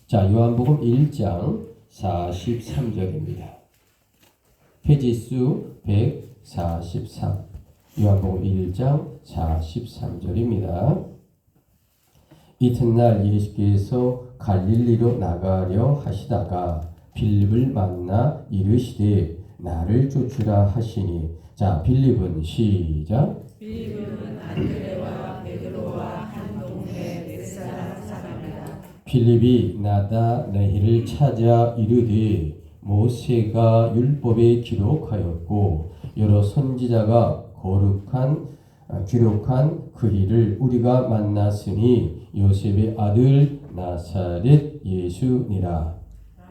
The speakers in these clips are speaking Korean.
자, 요한복음 1장 43절입니다. 페이지수 143. 요한복음 1장 43절입니다. 이튿날 예수께서 갈릴리로 나가려 하시다가 빌립을 만나 이르시되 나를 쫓으라 하시니. 자, 빌립은 시작. 빌립은 안드레와 베드로와 한 동네 벳사다 사람이라. 빌립이 나다나엘을 찾아 이르되 모세가 율법에 기록하였고 여러 선지자가 기록한 그 일을 우리가 만났으니 요셉의 아들 나사렛 예수니라.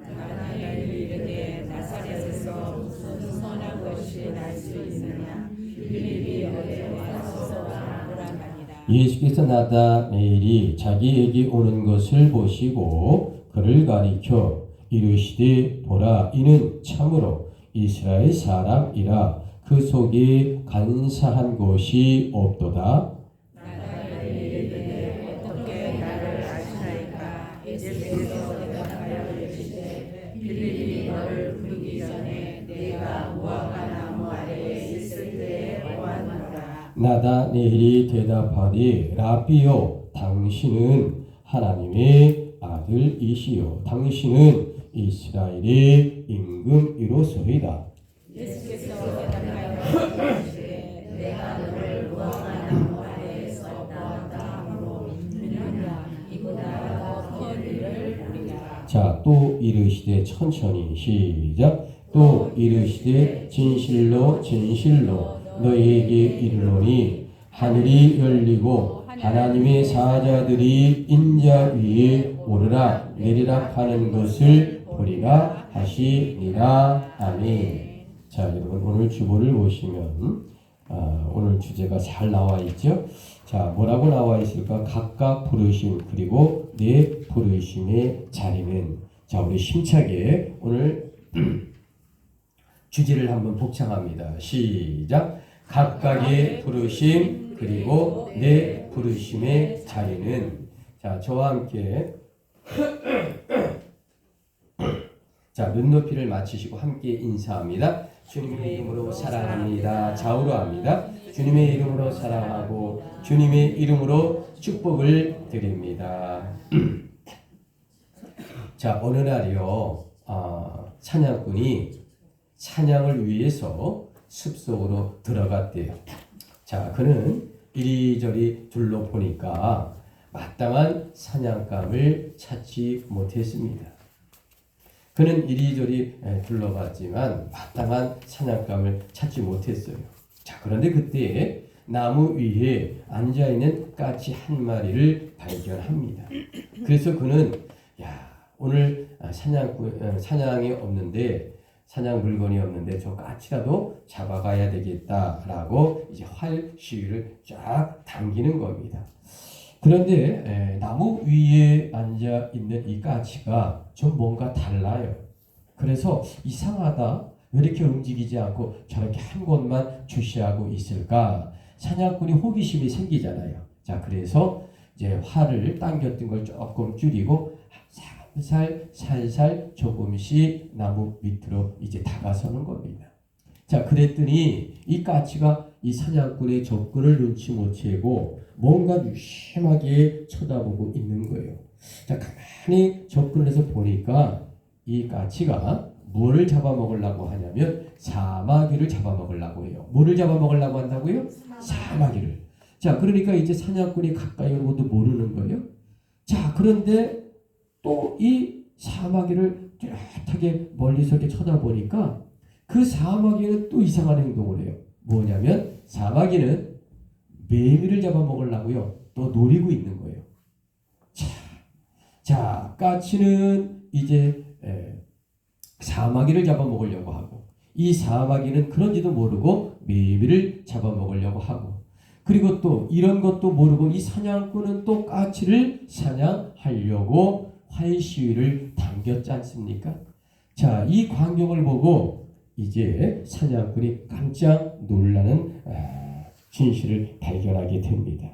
나다나엘이 이르되 나사렛에서 무슨 선한 것이 날 수 있느냐. 빌립이 어제 와서 말하니라. 예수께서 나다나엘이 자기에게 오는 것을 보시고 그를 가리켜 이르시되 보라, 이는 참으로 이스라엘 사람이라. 그 속에 간사한 것이 없도다. 나다나엘이 이르되 어떻게 나를 아시나이까. 예수께서 대답하여 이르시되 빌립이 너를 부르기 전에 내가 무화과 나무 아래에 있을 때에 보았노라. 나다나엘이 대답하되 라비요, 당신은 하나님의 아들이시요 당신은 이스라엘의 임금이로소이다. 예수께서 대답하여 이르시되 내가 너를 무화과 나무 아래에서 보았다 하므로 믿느냐. 이보다 더 큰 일을 보리라. 자, 또 이르시되 천천히 시작. 또 이르시되 진실로 진실로 너희에게 이르노니 하늘이 열리고 하나님의 사자들이 인자 위에 오르락 내리락 하는 것을 보리라 하시니라. 아멘. 자, 여러분 오늘 주보를 보시면 오늘 주제가 잘 나와 있죠. 자, 뭐라고 나와 있을까? 각각 부르심, 그리고 내 부르심의 자리는. 자, 우리 힘차게 오늘 주제를 한번 복창합니다. 시작. 각각의 부르심, 그리고 내 부르심의 자리는. 자, 저와 함께 자, 눈높이를 맞추시고 함께 인사합니다. 주님의 이름으로 사랑합니다. 좌우로 합니다. 주님의 이름으로 사랑하고 주님의 이름으로 축복을 드립니다. 자, 어느 날이요, 사냥꾼이 사냥을 위해서 숲속으로 들어갔대요. 자, 그는 이리저리 둘러보니까 마땅한 사냥감을 찾지 못했습니다. 그는 이리저리 둘러봤지만 마땅한 사냥감을 찾지 못했어요. 자, 그런데 그때 나무 위에 앉아있는 까치 한 마리를 발견합니다. 그래서 그는 오늘 사냥이 없는데, 사냥 물건이 없는데 저 까치라도 잡아가야 되겠다라고 이제 활 시위를 쫙 당기는 겁니다. 그런데 나무 위에 앉아 있는 이 까치가 좀 뭔가 달라요. 그래서 이상하다, 왜 이렇게 움직이지 않고 저렇게 한 곳만 주시하고 있을까? 사냥꾼이 호기심이 생기잖아요. 자, 그래서 이제 활을 당겼던 걸 조금 줄이고 살살 조금씩 나무 밑으로 이제 다가서는 겁니다. 자, 그랬더니 이 까치가 이 사냥꾼의 접근을 눈치 못 채고 뭔가 유심하게 쳐다보고 있는 거예요. 자, 가만히 접근해서 보니까 이 까치가 뭐를 잡아먹으려고 하냐면 사마귀를 잡아먹으려고 해요. 뭐를 잡아먹으려고 한다고요? 사마귀를. 자, 그러니까 이제 사냥꾼이 가까이 오는 것도 모르는 거예요. 자, 그런데 또 이 사마귀를 뚜렷하게 멀리서 이렇게 쳐다보니까 그 사마귀는 또 이상한 행동을 해요. 뭐냐면 사마귀는 매미를 잡아먹으려고요, 또 노리고 있는 거예요. 자, 까치는 이제 사마귀를 잡아먹으려고 하고, 이 사마귀는 그런지도 모르고 매미를 잡아먹으려고 하고, 그리고 또 이런 것도 모르고 이 사냥꾼은 또 까치를 사냥하려고 활 시위를 당겼지 않습니까? 자, 이 광경을 보고 이제 사냥꾼이 깜짝 놀라는 진실을 발견하게 됩니다.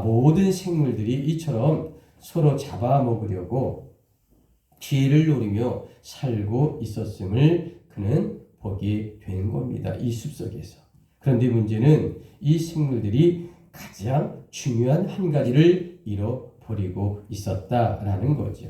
모든 생물들이 이처럼 서로 잡아먹으려고 기회를 노리며 살고 있었음을 그는 보게 된 겁니다. 이 숲속에서. 그런데 문제는 이 생물들이 가장 중요한 한 가지를 잃어버리고 있었다라는 거죠.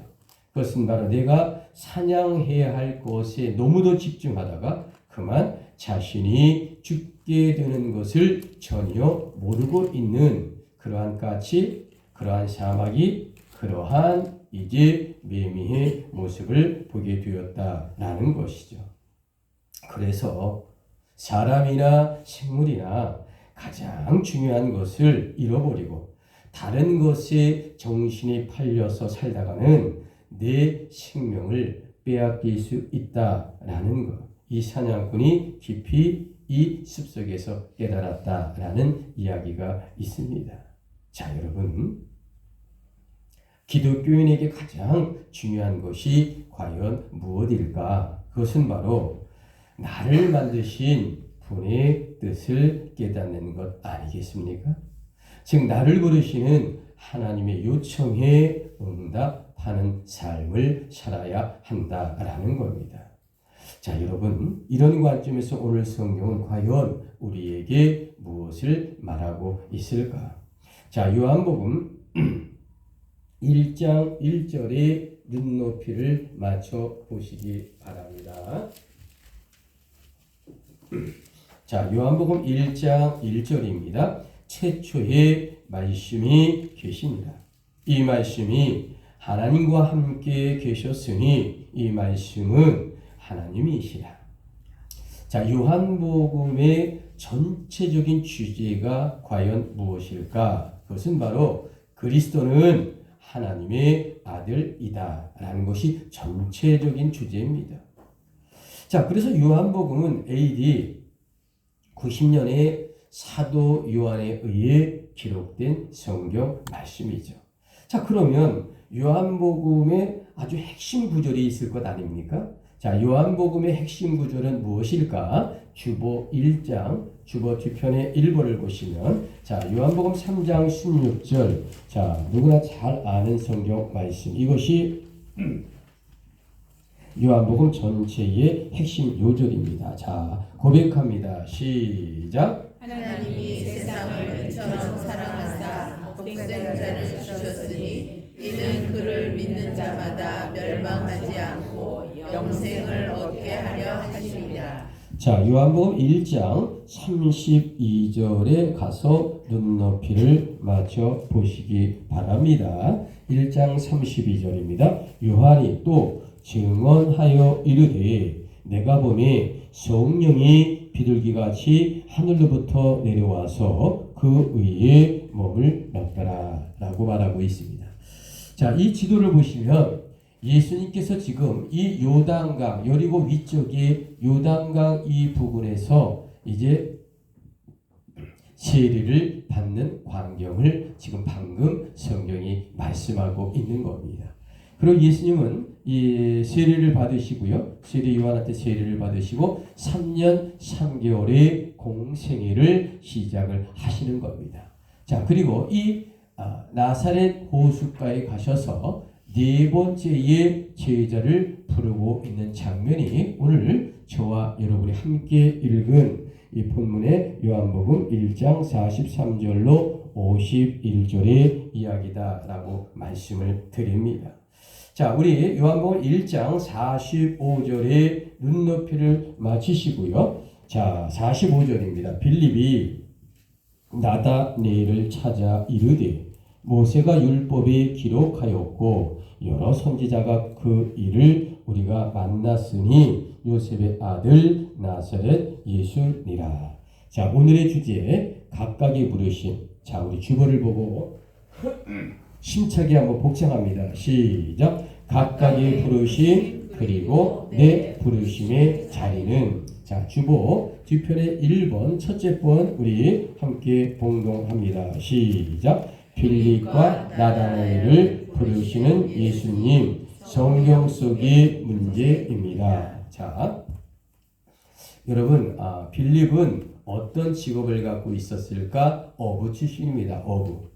그것은 바로 내가 사냥해야 할 것에 너무도 집중하다가 그만 자신이 죽게 되는 것을 전혀 모르고 있는 그러한 까치, 그러한 사마귀, 그러한 이제 매미의 모습을 보게 되었다라는 것이죠. 그래서 사람이나 식물이나 가장 중요한 것을 잃어버리고 다른 것에 정신이 팔려서 살다가는 내 생명을 빼앗길 수 있다라는 것. 이 사냥꾼이 깊이 이 숲속에서 깨달았다라는 이야기가 있습니다. 자, 여러분, 기독교인에게 가장 중요한 것이 과연 무엇일까? 그것은 바로 나를 만드신 분의 뜻을 깨닫는 것 아니겠습니까? 즉 나를 부르시는 하나님의 요청에 응답하는 삶을 살아야 한다라는 겁니다. 자, 여러분, 이런 관점에서 오늘 성경은 과연 우리에게 무엇을 말하고 있을까? 자, 요한복음 1장 1절에 눈높이를 맞춰 보시기 바랍니다. 자, 요한복음 1장 1절입니다. 최초에 말씀이 계십니다. 이 말씀이 하나님과 함께 계셨으니 이 말씀은 하나님이시라. 자, 요한복음의 전체적인 주제가 과연 무엇일까? 그것은 바로 그리스도는 하나님의 아들이다 라는 것이 전체적인 주제입니다. 자, 그래서 요한복음은 AD 90년에 사도 요한에 의해 기록된 성경 말씀이죠. 자, 그러면 요한복음의 아주 핵심 구절이 있을 것 아닙니까? 자, 요한복음의 핵심 구절은 무엇일까? 주보 1장, 주보 뒤편의 1번을 보시면, 자, 요한복음 3장 16절, 자, 누구나 잘 아는 성경 말씀, 이것이 요한복음 전체의 핵심 요절입니다. 자, 고백합니다. 시작. 하나님이 세상을 이처럼 사랑하사 독생자를 주셨으니 이는 그를 믿는 자마다 멸망하지 않고 영생을 얻게 하려 하심이라. 자, 요한복음 1장 32절에 가서 눈높이를 맞춰 보시기 바랍니다. 1장 32절입니다. 요한이 또 증언하여 이르되 내가 보니 성령이 비둘기같이 하늘로부터 내려와서 그 위에 몸을 넣더라 라고 말하고 있습니다. 자, 이 지도를 보시면 예수님께서 지금 이 요단강, 여리고 위쪽의 요단강 이 부근에서 이제 세례를 받는 광경을 지금 방금 성경이 말씀하고 있는 겁니다. 그리고 예수님은 이 세례를 받으시고요. 세례 요한한테 세례를 받으시고 3년 3개월의 공생애를 시작을 하시는 겁니다. 자, 그리고 이 나사렛 호숫가에 가셔서 네 번째의 제자를 부르고 있는 장면이 오늘 저와 여러분이 함께 읽은 이 본문의 요한복음 1장 43절로 51절의 이야기다라고 말씀을 드립니다. 자, 우리 요한복음 1장 45절에 눈높이를 맞추시고요. 자, 45절입니다. 빌립이 나다네엘을 찾아 이르되 모세가 율법에 기록하였고 여러 선지자가 그 일을 우리가 만났으니 요셉의 아들 나사렛 예수니라. 자, 오늘의 주제 각각의 부르심. 자, 우리 주보를 보고 심차게 한번 복창합니다. 시작. 각각의 부르심 그리고 내 부르심의 자리는. 자, 주보 뒤편에 1번 첫째 번 우리 함께 봉독합니다. 시작. 빌립과 나다나엘을 부르시는 예수님, 성경 속의 문제입니다. 자, 여러분, 빌립은 어떤 직업을 갖고 있었을까? 어부 출신입니다. 어부.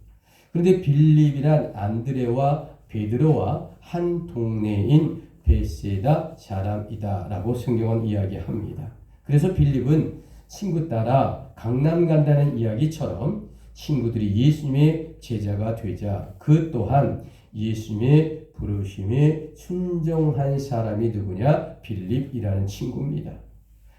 그런데 빌립이란 안드레와 베드로와 한 동네인 베세다 사람이다라고 성경은 이야기합니다. 그래서 빌립은 친구 따라 강남 간다는 이야기처럼 친구들이 예수님의 제자가 되자 그 또한 예수님의 부르심에 순종한 사람이 누구냐? 빌립이라는 친구입니다.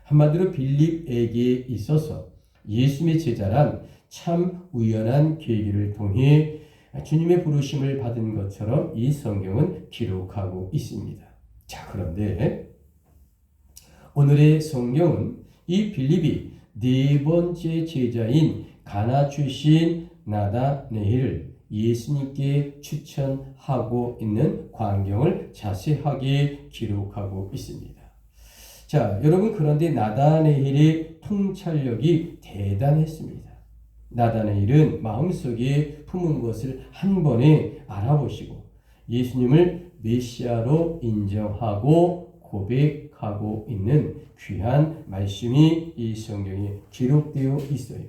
한마디로 빌립에게 있어서 예수님의 제자란 참 우연한 계기를 통해 주님의 부르심을 받은 것처럼 이 성경은 기록하고 있습니다. 자, 그런데 오늘의 성경은 이 빌립이 네 번째 제자인 가나 출신 나다네엘을 예수님께 추천하고 있는 광경을 자세하게 기록하고 있습니다. 자, 여러분, 그런데 나다네엘의 통찰력이 대단했습니다. 나다네엘은 마음속에 품은 것을 한 번에 알아보시고 예수님을 메시아로 인정하고 고백하고 있는 귀한 말씀이 이 성경에 기록되어 있어요.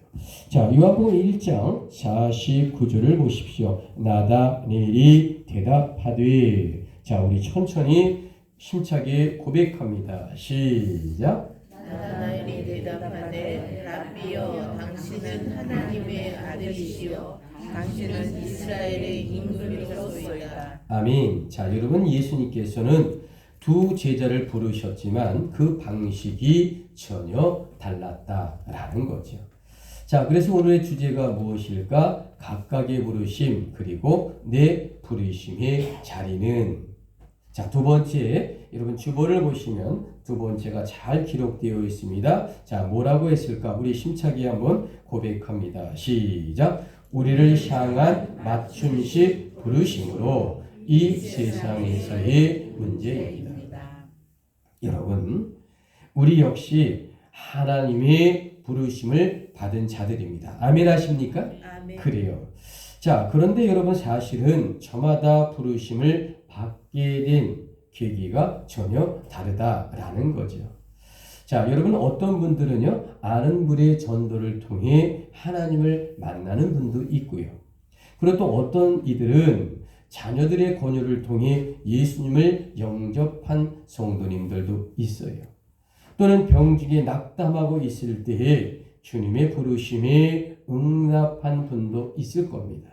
자, 요한복음 1장 49절을 보십시오. 나다네엘이 대답하되, 자, 우리 천천히 힘차게 고백합니다. 시작. 나다나엘이 대답하되 라비여 당신은 하나님의 아들이시요 당신은 이스라엘의 임금이로소이다. 아멘. 자, 여러분, 예수님께서는 두 제자를 부르셨지만 그 방식이 전혀 달랐다라는 거죠. 자, 그래서 오늘의 주제가 무엇일까? 각각의 부르심 그리고 내 부르심의 자리는. 자, 두 번째, 여러분 주보를 보시면 두 번째가 잘 기록되어 있습니다. 자, 뭐라고 했을까? 우리 심차게 한번 고백합니다. 시작. 우리를 향한 맞춤식 부르심으로 이 세상에서의 문제입니다. 여러분, 우리 역시 하나님의 부르심을 받은 자들입니다. 아멘 하십니까? 아멘. 그래요. 자, 그런데 여러분 사실은 저마다 부르심을 받게 된 계기가 전혀 다르다라는 거죠. 자, 여러분 어떤 분들은요, 아는 분의 전도를 통해 하나님을 만나는 분도 있고요. 그리고 또 어떤 이들은 자녀들의 권유를 통해 예수님을 영접한 성도님들도 있어요. 또는 병중에 낙담하고 있을 때에 주님의 부르심에 응답한 분도 있을 겁니다.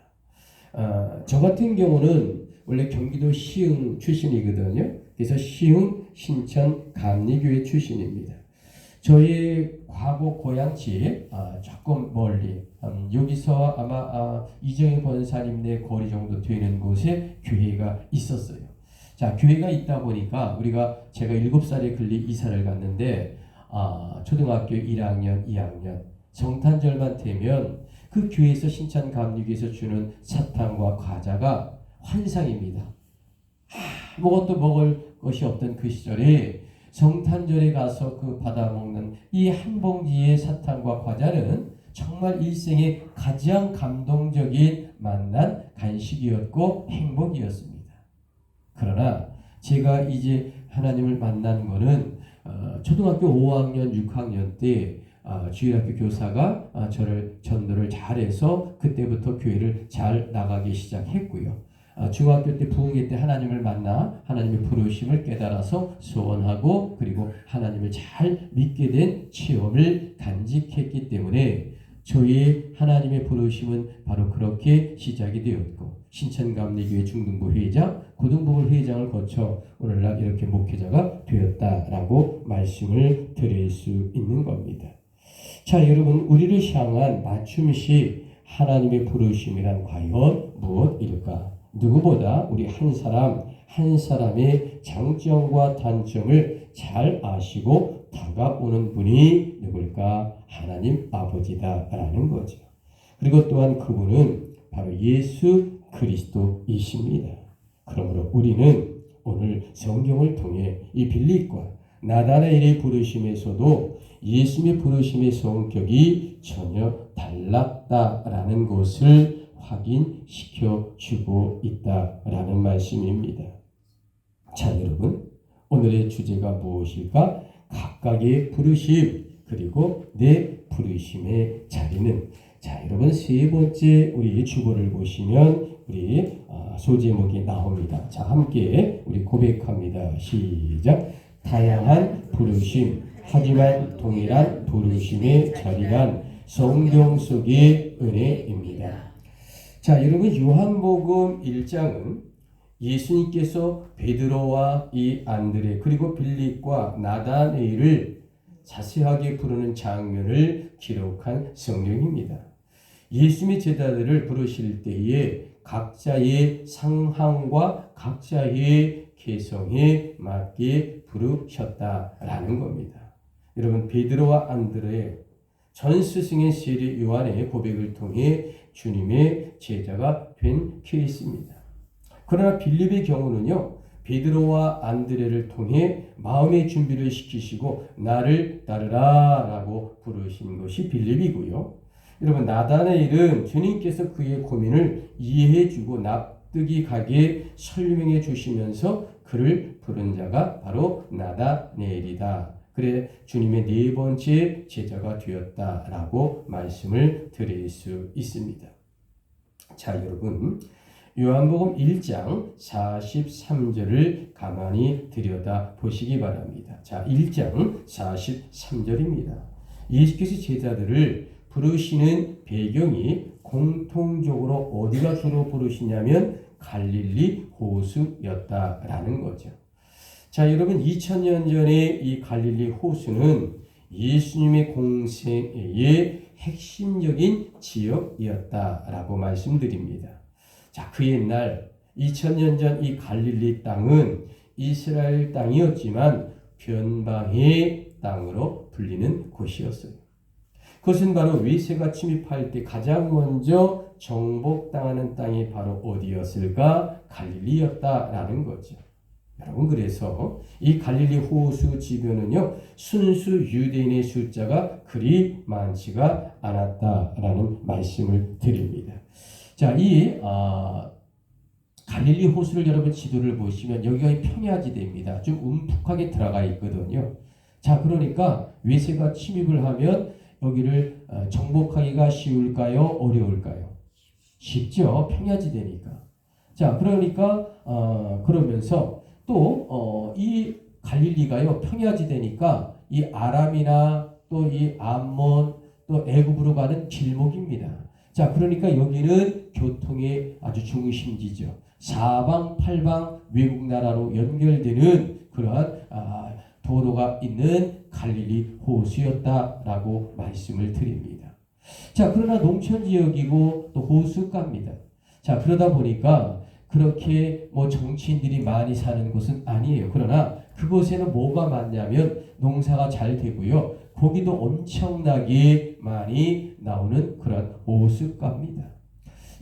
저 같은 경우는 원래 경기도 시흥 출신이거든요. 그래서 시흥 신천 감리교회 출신입니다. 저희 과거 고향지에 조금 멀리 여기서 아마 이정희 권사님네 거리 정도 되는 곳에 교회가 있었어요. 자, 교회가 있다 보니까 제가 7살에 걸리 이사를 갔는데 초등학교 1학년, 2학년 성탄절만 되면 그 교회에서 신천 감리교에서 주는 사탕과 과자가 환상입니다. 아무것도 먹을 것이 없던 그 시절에 성탄절에 가서 그 받아 먹는 이 한 봉지의 사탕과 과자는 정말 일생의 가장 감동적인 만난 간식이었고 행복이었습니다. 그러나 제가 이제 하나님을 만난 거는 초등학교 5학년, 6학년 때 주일학교 교사가 저를 전도를 잘해서 그때부터 교회를 잘 나가기 시작했고요. 중학교 때 부흥회 때 하나님을 만나 하나님의 부르심을 깨달아서 소원하고 그리고 하나님을 잘 믿게 된 체험을 간직했기 때문에 저희 하나님의 부르심은 바로 그렇게 시작이 되었고 신천감리교회 중등부 회장, 고등부 회장을 거쳐 오늘날 이렇게 목회자가 되었다라고 말씀을 드릴 수 있는 겁니다. 자, 여러분, 우리를 향한 맞춤식 하나님의 부르심이란 과연 무엇일까? 누구보다 우리 한 사람의 장점과 단점을 잘 아시고 다가오는 분이 누굴까? 하나님 아버지다라는 거죠. 그리고 또한 그분은 바로 예수 그리스도이십니다. 그러므로 우리는 오늘 성경을 통해 이 빌립과 나다나엘의 부르심에서도 예수님의 부르심의 성격이 전혀 달랐다라는 것을 확인시켜 주고 있다라는 말씀입니다. 자, 여러분, 오늘의 주제가 무엇일까? 각각의 부르심 그리고 내 부르심의 자리는. 자, 여러분, 세 번째 우리 주보를 보시면 우리 소제목이 나옵니다. 자, 함께 우리 고백합니다. 자, 시작. 다양한 부르심, 하지만 동일한 부르심에 자리한 성경 속의 은혜입니다. 자, 여러분 요한복음 1장은 예수님께서 베드로와 이 안드레 그리고 빌립과 나다네일을 자세하게 부르는 장면을 기록한 성경입니다. 예수님의 제자들을 부르실 때에 각자의 상황과 각자의 개성에 맞게 부르셨다라는 겁니다. 여러분 베드로와 안드레 전 스승의 세례 요한의 고백을 통해 주님의 제자가 된 케이스입니다. 그러나 빌립의 경우는요. 베드로와 안드레를 통해 마음의 준비를 시키시고 나를 따르라 라고 부르신 것이 빌립이고요. 여러분 나다나엘은 주님께서 그의 고민을 이해해주고 납득이 가게 설명해 주시면서 그를 부른 자가 바로 나다나엘이다. 그래 주님의 네 번째 제자가 되었다라고 말씀을 드릴 수 있습니다. 자 여러분 요한복음 1장 43절을 가만히 들여다 보시기 바랍니다. 자 1장 43절입니다. 예수께서 제자들을 부르시는 배경이 공통적으로 어디가 주로 부르시냐면 갈릴리 호수였다라는 거죠. 자, 여러분 2000년 전에 이 갈릴리 호수는 예수님의 공생애의 핵심적인 지역이었다라고 말씀드립니다. 자, 그 옛날 2000년 전 이 갈릴리 땅은 이스라엘 땅이었지만 변방의 땅으로 불리는 곳이었어요. 그것은 바로 외세가 침입할 때 가장 먼저 정복당하는 땅이 바로 어디였을까? 갈릴리였다라는 거죠. 여러분 그래서 이 갈릴리 호수 지변은요 순수 유대인의 숫자가 그리 많지가 않았다라는 말씀을 드립니다. 자, 이 갈릴리 호수를 여러분 지도를 보시면 여기가 평야지대입니다. 좀 움푹하게 들어가 있거든요. 자, 그러니까 외세가 침입을 하면 여기를 정복하기가 쉬울까요? 어려울까요? 쉽죠. 평야지대니까. 자, 그러니까 그러면서 또 이 갈릴리가요 평야지대니까 이 아람이나 또 이 암몬 또 애굽으로 가는 길목입니다. 자, 그러니까 여기는 교통의 아주 중심지죠. 사방팔방 외국 나라로 연결되는 그러한 도로가 있는 갈릴리 호수였다라고 말씀을 드립니다. 자, 그러나 농촌 지역이고 또 호수가입니다. 자, 그러다 보니까 그렇게 뭐 정치인들이 많이 사는 곳은 아니에요. 그러나 그곳에는 뭐가 많냐면 농사가 잘 되고요. 고기도 엄청나게 많이 나오는 그런 호수가입니다.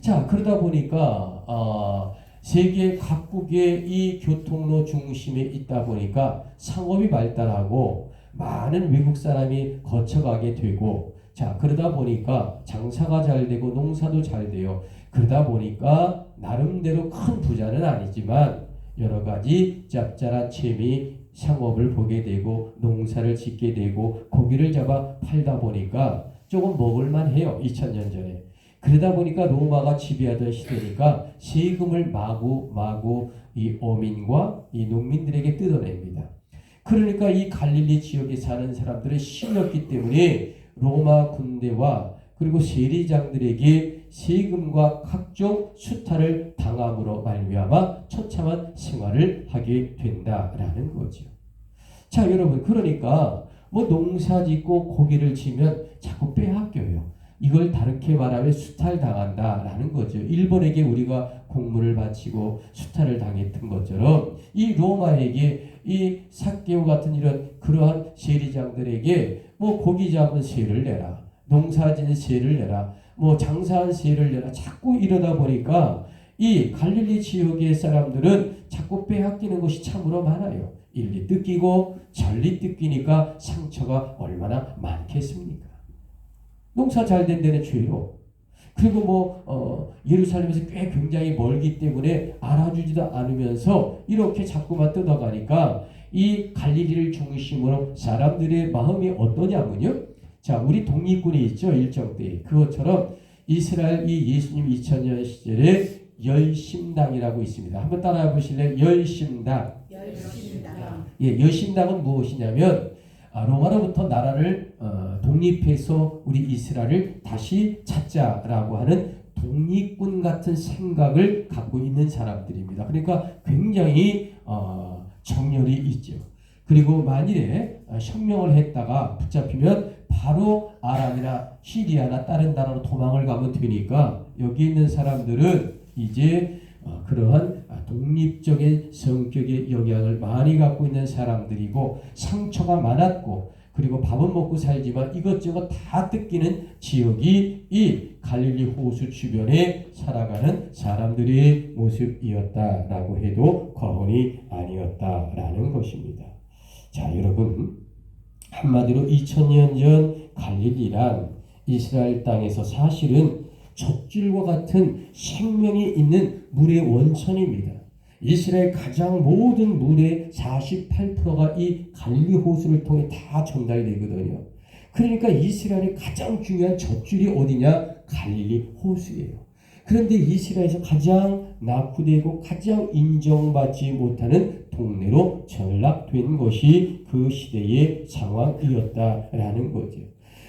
자, 그러다 보니까 세계 각국의 이 교통로 중심에 있다 보니까 상업이 발달하고 많은 외국 사람이 거쳐가게 되고 자, 그러다 보니까 장사가 잘 되고 농사도 잘 돼요. 그러다 보니까 나름대로 큰 부자는 아니지만 여러 가지 짭짤한 재미 상업을 보게 되고 농사를 짓게 되고 고기를 잡아 팔다 보니까 조금 먹을만 해요. 2000년 전에. 그러다 보니까 로마가 지배하던 시대니까 세금을 마구 이 어민과 이 농민들에게 뜯어냅니다. 그러니까 이 갈릴리 지역에 사는 사람들은 신이었기 때문에 로마 군대와 그리고 세리장들에게 세금과 각종 수탈을 당함으로 말미암아 처참한 생활을 하게 된다라는 거죠. 자, 여러분 그러니까 뭐 농사 짓고 고기를 치면 자꾸 빼앗겨요. 이걸 다르게 말하면 수탈당한다라는 거죠. 일본에게 우리가 공물을 바치고 수탈을 당했던 것처럼 이 로마에게 이 삭개오 같은 이런 그러한 세리장들에게 뭐 고기 잡은 세를 내라, 농사 짓는 세를 내라, 뭐 장사한 세를 내라 자꾸 이러다 보니까 이 갈릴리 지역의 사람들은 자꾸 빼앗기는 것이 참으로 많아요. 일리 뜯기고 전리 뜯기니까 상처가 얼마나 많겠습니까? 농사 잘 된 데는 죄로 그리고 뭐 예루살렘에서 꽤 굉장히 멀기 때문에 알아주지도 않으면서 이렇게 자꾸만 뜯어가니까 이 갈릴리를 중심으로 사람들의 마음이 어떠냐면요. 자, 우리 독립군이 있죠. 일정 때 그것처럼 이스라엘 이 예수님 2000년 시절에 열심당이라고 있습니다. 한번 따라해 보실래요? 열심당. 여신당은 무엇이냐면 로마로부터 나라를 독립해서 우리 이스라엘을 다시 찾자라고 하는 독립군 같은 생각을 갖고 있는 사람들입니다. 그러니까 굉장히 정열이 있죠. 그리고 만일에 혁명을 했다가 붙잡히면 바로 아람이나 시리아나 다른 나라로 도망을 가면 되니까 여기 있는 사람들은 이제 그러한 독립적인 성격의 영향을 많이 갖고 있는 사람들이고 상처가 많았고 그리고 밥은 먹고 살지만 이것저것 다 뜯기는 지역이 이 갈릴리 호수 주변에 살아가는 사람들의 모습이었다라고 해도 과언이 아니었다라는 것입니다. 자, 여러분, 한마디로 2000년 전 갈릴리란 이스라엘 땅에서 사실은 젖줄과 같은 생명이 있는 물의 원천입니다. 이스라엘 가장 모든 물의 48%가 이 갈릴리 호수를 통해 다 전달되거든요. 그러니까 이스라엘의 가장 중요한 젖줄이 어디냐? 갈릴리 호수예요. 그런데 이스라엘에서 가장 낙후되고 가장 인정받지 못하는 동네로 전락된 것이 그 시대의 상황이었다라는 거죠.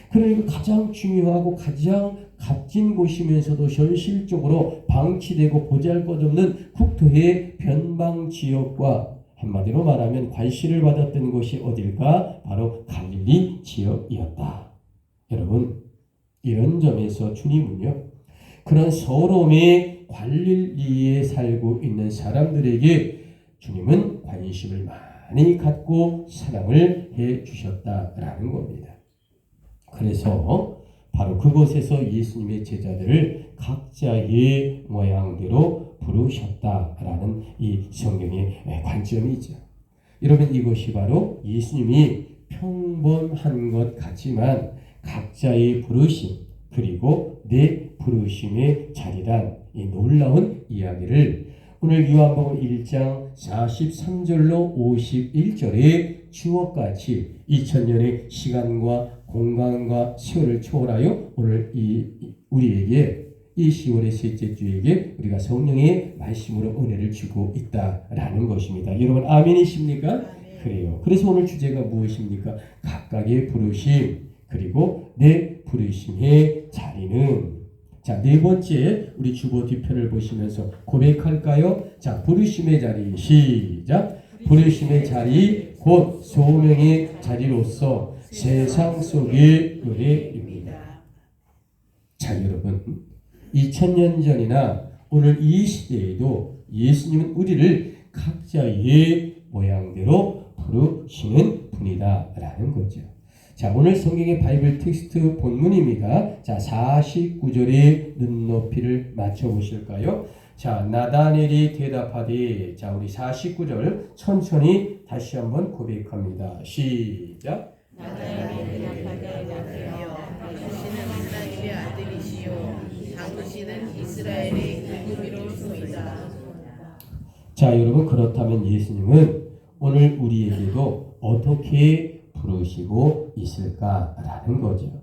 그러니까 가장 중요하고 가장 값진 곳이면서도 현실적으로 방치되고 보잘것없는 국토의 변방 지역과 한마디로 말하면 관시를 받았던 곳이 어딜까? 바로 갈릴리 지역이었다. 여러분, 이런 점에서 주님은요, 그런 서러움의 갈릴리에 살고 있는 사람들에게 주님은 관심을 많이 갖고 사랑을 해 주셨다라는 겁니다. 그래서 바로 그곳에서 예수님의 제자들을 각자의 모양대로 부르셨다라는 이 성경의 관점이죠. 여러분, 이것이 바로 예수님이 평범한 것 같지만 각자의 부르심 그리고 내 부르심의 자리란 이 놀라운 이야기를 오늘 요한복음 1장 43절로 51절의 주옥같이 2000년의 시간과 공간과 세월을 초월하여 오늘 우리에게 이 10월의 셋째 주에게 우리가 성령의 말씀으로 은혜를 주고 있다라는 것입니다. 여러분 아멘이십니까? 아멘. 그래요. 그래서 오늘 주제가 무엇입니까? 각각의 부르심 그리고 내 부르심의 자리는 자, 네 번째 우리 주보 뒤편을 보시면서 고백할까요? 자, 부르심의 자리 시작. 부르심의 자리 곧 소명의 자리로서 세상 속의 노래입니다. 자, 여러분 2000년 전이나 오늘 이 시대에도 예수님은 우리를 각자의 모양대로 부르시는 분이다라는 거죠. 자, 오늘 성경의 바이블 텍스트 본문입니다. 자, 49절의 눈높이를 맞춰 보실까요? 자, 나다넬이 대답하되 자, 우리 49절 천천히 다시 한번 고백합니다. 시작. 나다넬이 대답하되 당신은 하나님의 아들이시요 당신은 이스라엘의 일곱이로소이다. 자, 여러분 그렇다면 예수님은 오늘 우리에게도 어떻게 부르시고 있을까라는 거죠.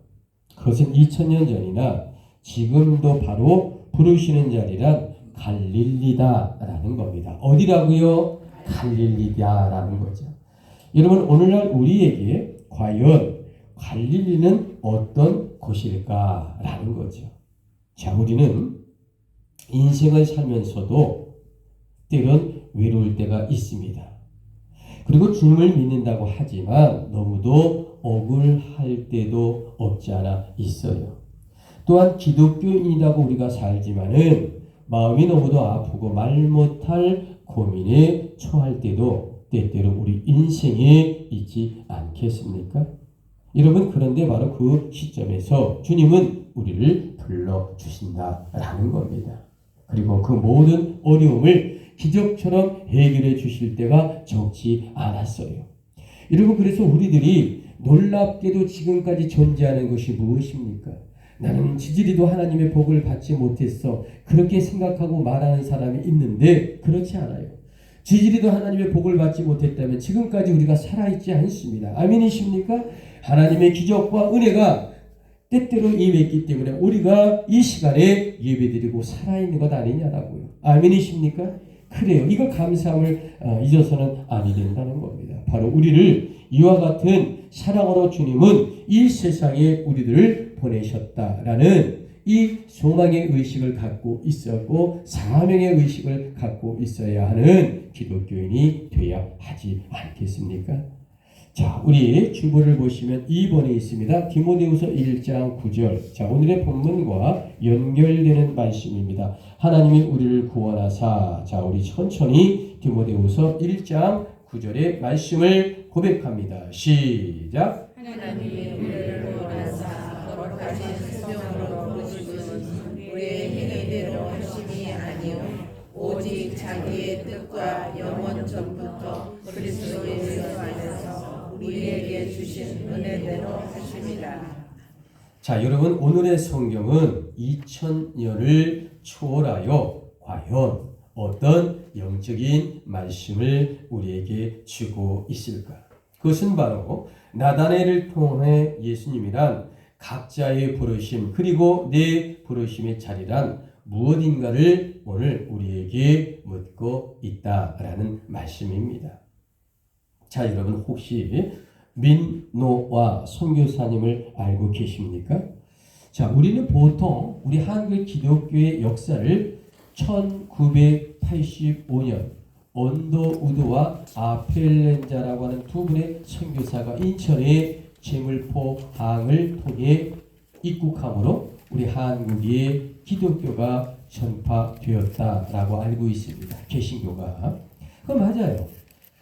그것은 2000년 전이나 지금도 바로 부르시는 자리란 갈릴리다라는 겁니다. 어디라고요? 갈릴리다라는 거죠. 여러분 오늘날 우리에게 과연 갈릴리는 어떤 곳일까라는 거죠. 자, 우리는 인생을 살면서도 때론 외로울 때가 있습니다. 그리고 주님을 믿는다고 하지만 너무도 억울할 때도 없지 않아 있어요. 또한 기독교인이라고 우리가 살지만은 마음이 너무도 아프고 말 못할 고민에 처할 때도 때때로 우리 인생에 있지 않겠습니까? 여러분 그런데 바로 그 시점에서 주님은 우리를 불러주신다라는 겁니다. 그리고 그 모든 어려움을 기적처럼 해결해 주실 때가 적지 않았어요. 여러분 그래서 우리들이 놀랍게도 지금까지 존재하는 것이 무엇입니까? 나는 지지리도 하나님의 복을 받지 못했어. 그렇게 생각하고 말하는 사람이 있는데 그렇지 않아요. 지지리도 하나님의 복을 받지 못했다면 지금까지 우리가 살아있지 않습니다. 아멘이십니까? 하나님의 기적과 은혜가 때때로 임했기 때문에 우리가 이 시간에 예배드리고 살아있는 것 아니냐라고요. 아멘이십니까? 그래요. 이거 감사함을 잊어서는 아니 된다는 겁니다. 바로 우리를 이와 같은 사랑으로 주님은 이 세상에 우리들을 보내셨다라는 이 소망의 의식을 갖고 있었고 사명의 의식을 갖고 있어야 하는 기독교인이 되어야 하지 않겠습니까? 자, 우리 주보를 보시면 2번에 있습니다. 디모데후서 1장 9절. 자, 오늘의 본문과 연결되는 말씀입니다. 하나님이 우리를 구원하사. 자, 우리 천천히 디모데후서 1장 9절의 말씀을 고백합니다. 시작. 하나님이 우리를 구원하사 거룩하신 소명으로 부르시는 우리의 행위대로 하심이 아니요 오직 자기의 뜻과 영원 전부터 그리스도 예수 안에서 우리에게 주신 은혜대로 하심이라. 자, 여러분 오늘의 성경은 2000년을 초월하여 과연 어떤 영적인 말씀을 우리에게 주고 있을까? 그것은 바로 나다나엘을 통해 예수님이란 각자의 부르심 그리고 내 부르심의 자리란 무엇인가를 오늘 우리에게 묻고 있다라는 말씀입니다. 자, 여러분 혹시 민노아 선교사님을 알고 계십니까? 자, 우리는 보통 우리 한국 기독교의 역사를 1985년 언더우드와 아펠렌자라고 하는 두 분의 선교사가 인천의 제물포항을 통해 입국함으로 우리 한국에 기독교가 전파되었다라고 알고 있습니다. 개신교가. 그거 맞아요.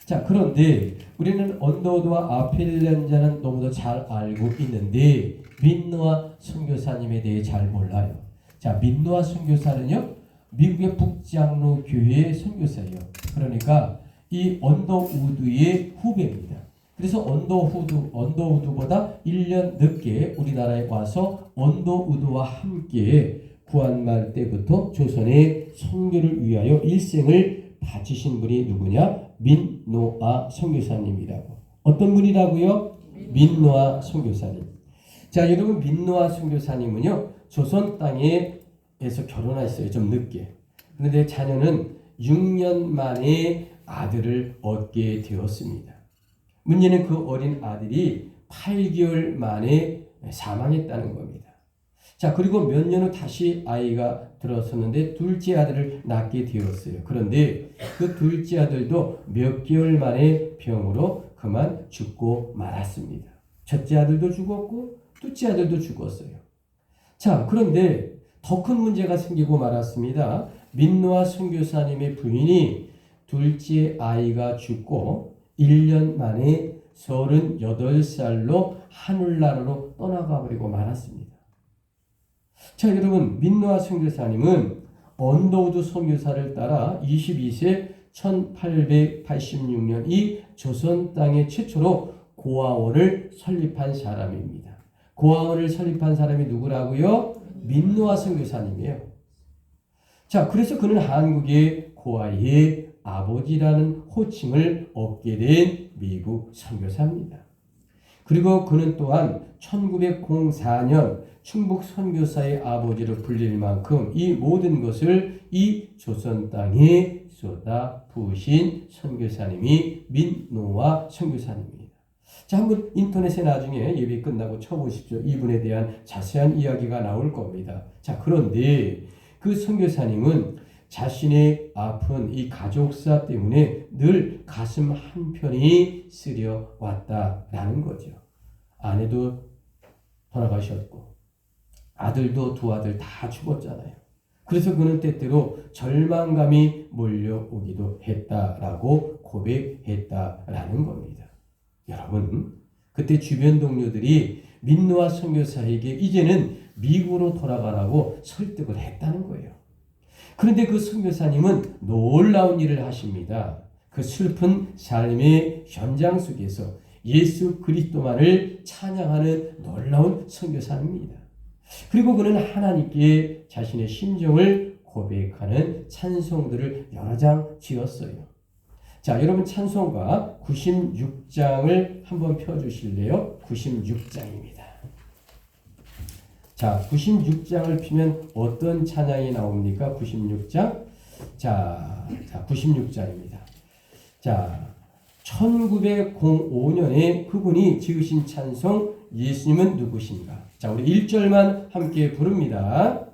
자, 그런데 우리는 언더우드와 아펠렌자는 너무도 잘 알고 있는데 민노아 선교사님에 대해 잘 몰라요. 자, 민노아 선교사는요, 미국의 북장로 교회의 선교사예요. 그러니까 이 언더우드의 후배입니다. 그래서 언더우드보다 1년 늦게 우리나라에 와서 언더우드와 함께 구한말 때부터 조선의 선교를 위하여 일생을 바치신 분이 누구냐? 민노아 선교사님이라고. 어떤 분이라고요? 민노아 선교사님. 자, 여러분 민노아 선교사님은요 조선 땅에서 결혼했어요. 좀 늦게. 그런데 자녀는 6년 만에 아들을 얻게 되었습니다. 문제는 그 어린 아들이 8개월 만에 사망했다는 겁니다. 자, 그리고 몇 년 후 다시 아이가 들어섰는데 둘째 아들을 낳게 되었어요. 그런데 그 둘째 아들도 몇 개월 만에 병으로 그만 죽고 말았습니다. 첫째 아들도 죽었고 둘째 아들도 죽었어요. 자, 그런데 더 큰 문제가 생기고 말았습니다. 민노아 선교사님의 부인이 둘째 아이가 죽고 1년 만에 38살로 하늘나라로 떠나가 버리고 말았습니다. 자, 여러분 민노아 선교사님은 언더우드 선교사를 따라 22세 1886년 이 조선 땅에 최초로 고아원을 설립한 사람입니다. 고아원을 설립한 사람이 누구라고요? 민노아 선교사님이에요. 자, 그래서 그는 한국의 고아의 아버지라는 호칭을 얻게 된 미국 선교사입니다. 그리고 그는 또한 1904년 충북 선교사의 아버지로 불릴 만큼 이 모든 것을 이 조선 땅에 쏟아 부으신 선교사님이 민노아 선교사님입니다. 자, 한번 인터넷에 나중에 예배 끝나고 쳐보십시오. 이분에 대한 자세한 이야기가 나올 겁니다. 자, 그런데 그 선교사님은 자신의 아픈 이 가족사 때문에 늘 가슴 한편이 쓰려왔다라는 거죠. 아내도 돌아가셨고 아들도 두 아들 다 죽었잖아요. 그래서 그는 때때로 절망감이 몰려오기도 했다라고 고백했다라는 겁니다. 여러분, 그때 주변 동료들이 민노아 선교사에게 이제는 미국으로 돌아가라고 설득을 했다는 거예요. 그런데 그 선교사님은 놀라운 일을 하십니다. 그 슬픈 삶의 현장 속에서 예수 그리스도만을 찬양하는 놀라운 선교사입니다. 그리고 그는 하나님께 자신의 심정을 고백하는 찬송들을 여러 장 지었어요. 자, 여러분 찬송가 96장을 한번 펴주실래요? 96장입니다. 자, 96장을 피면 어떤 찬양이 나옵니까? 96장. 자, 96장입니다. 자, 1905년에 그분이 지으신 찬송 예수님은 누구신가? 자, 우리 1절만 함께 부릅니다.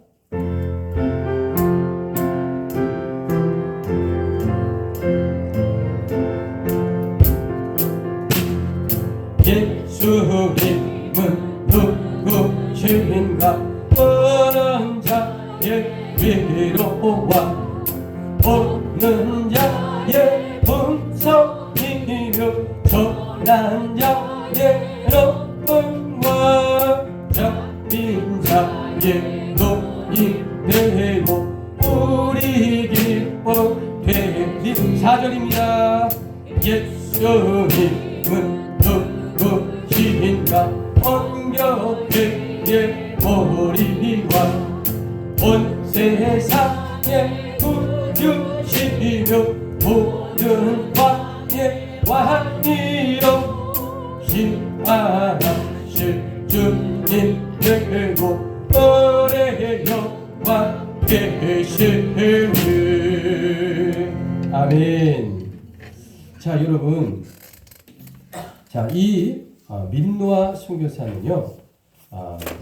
예수님은 누구신가? 오는 자의 위로와 오는 자의 분성이며 전한 자의 높음과 잡힌 자의 노임되고 우리 기쁨 되리. 4절입니다. 예수님은 누구신가? 온 교회의 머리와 온 세상의 구주시며 모든 왕의 왕이여 신하실 주님 되고 오래 영광 되시리. 아멘. 자, 여러분, 자, 이 민노아 선교사는요,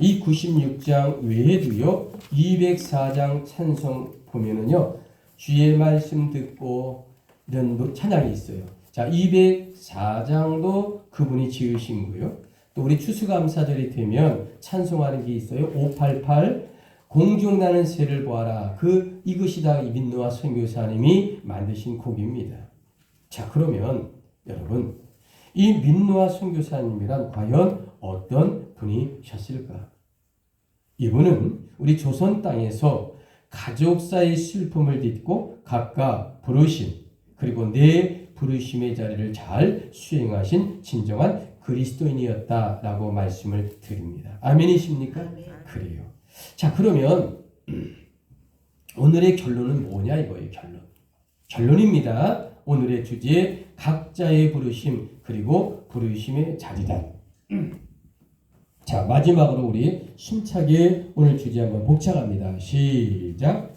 이 96장 외에도요 204장 찬송 보면은요 주의 말씀 듣고 이런 찬양이 있어요. 자, 204장도 그분이 지으신 거예요. 또 우리 추수감사절이 되면 찬송하는 게 있어요. 588 공중나는 새를 보아라. 이것이 다 민노아 선교사님이 만드신 곡입니다. 자, 그러면 여러분, 이 민노아 선교사님이란 과연 어떤 분이셨을까? 이분은 우리 조선 땅에서 가족사의 슬픔을 딛고 각각 부르심, 그리고 내 부르심의 자리를 잘 수행하신 진정한 그리스도인이었다라고 말씀을 드립니다. 아멘이십니까? 아멘. 그래요. 자, 그러면 오늘의 결론은 뭐냐 이거예요. 결론입니다. 오늘의 주제, 각자의 부르심 그리고 부르심의 자리다. 자, 마지막으로 우리 힘차게 오늘 주제 한번 복창합니다. 시작.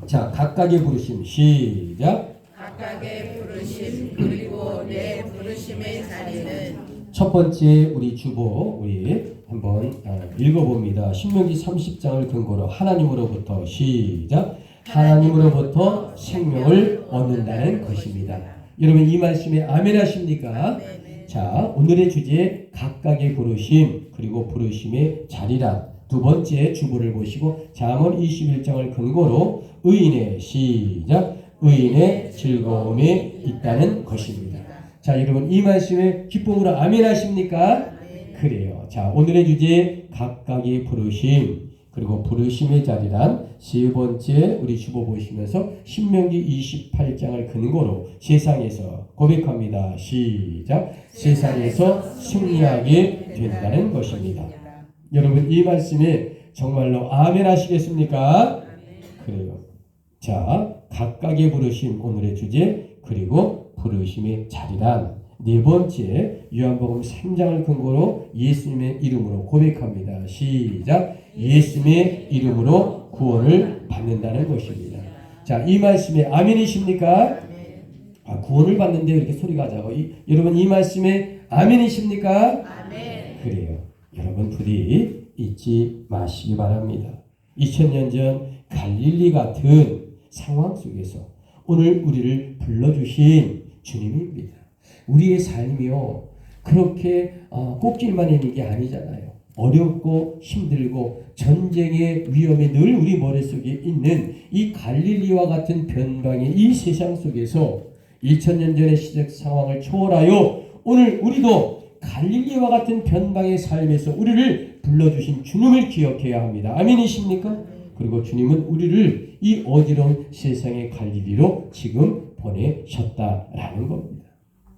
자, 각각의 부르심. 시작. 각각의 부르심 그리고 내 부르심의 자리는. 첫 번째 우리 주보 우리 한번 읽어봅니다. 신명기 30장을 근거로 하나님으로부터 시작. 하나님으로부터 생명을 얻는다는 것입니다. 여러분 이 말씀에 아멘 하십니까? 자, 오늘의 주제 각각의 부르심 그리고 부르심의 자리란 두 번째 주보를 보시고 잠언 21장을 근거로 의인의 시작 의인의 즐거움이 있다는 것입니다. 자, 여러분 이 말씀에 기쁨으로 아멘 하십니까? 그래요. 자, 오늘의 주제 각각의 부르심 그리고 부르심의 자리란 세 번째 우리 주보 보시면서 신명기 28장을 근거로 세상에서 고백합니다. 시작. 세상에서 승리하게 된다는 것입니다. 여러분 이 말씀에 정말로 아멘 하시겠습니까? 그래요. 자, 각각의 부르심 오늘의 주제 그리고 부르심의 자리란 네 번째 요한복음 3장을 근거로 예수님의 이름으로 고백합니다. 시작. 예수님의 이름으로 구원을 받는다는 것입니다. 자, 이 말씀에 아멘이십니까? 구원을 받는데 이렇게 소리가 작아. 여러분 이 말씀에 아멘이십니까? 아멘. 그래요. 여러분 부디 잊지 마시기 바랍니다. 2000년 전 갈릴리 같은 상황 속에서 오늘 우리를 불러주신 주님입니다. 우리의 삶이요 그렇게 꼭질만 있는 게 아니잖아요. 어렵고 힘들고 전쟁의 위험이 늘 우리 머릿속에 있는 이 갈릴리와 같은 변방의 이 세상 속에서 2000년 전의 시적 상황을 초월하여 오늘 우리도 갈릴리와 같은 변방의 삶에서 우리를 불러주신 주님을 기억해야 합니다. 아멘이십니까? 그리고 주님은 우리를 이 어지러운 세상의 갈릴리로 지금 보내셨다라는 겁니다.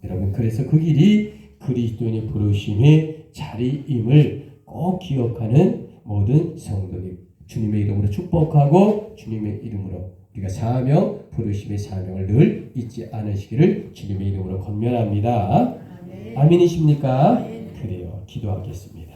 여러분 그래서 그 길이 그리스도인의 부르심의 자리임을 꼭 기억하는 모든 성도님 주님의 이름으로 축복하고 주님의 이름으로 우리가 사명 부르심의 사명을 늘 잊지 않으시기를 주님의 이름으로 권면합니다. 아멘이십니까? 그래요. 기도하겠습니다.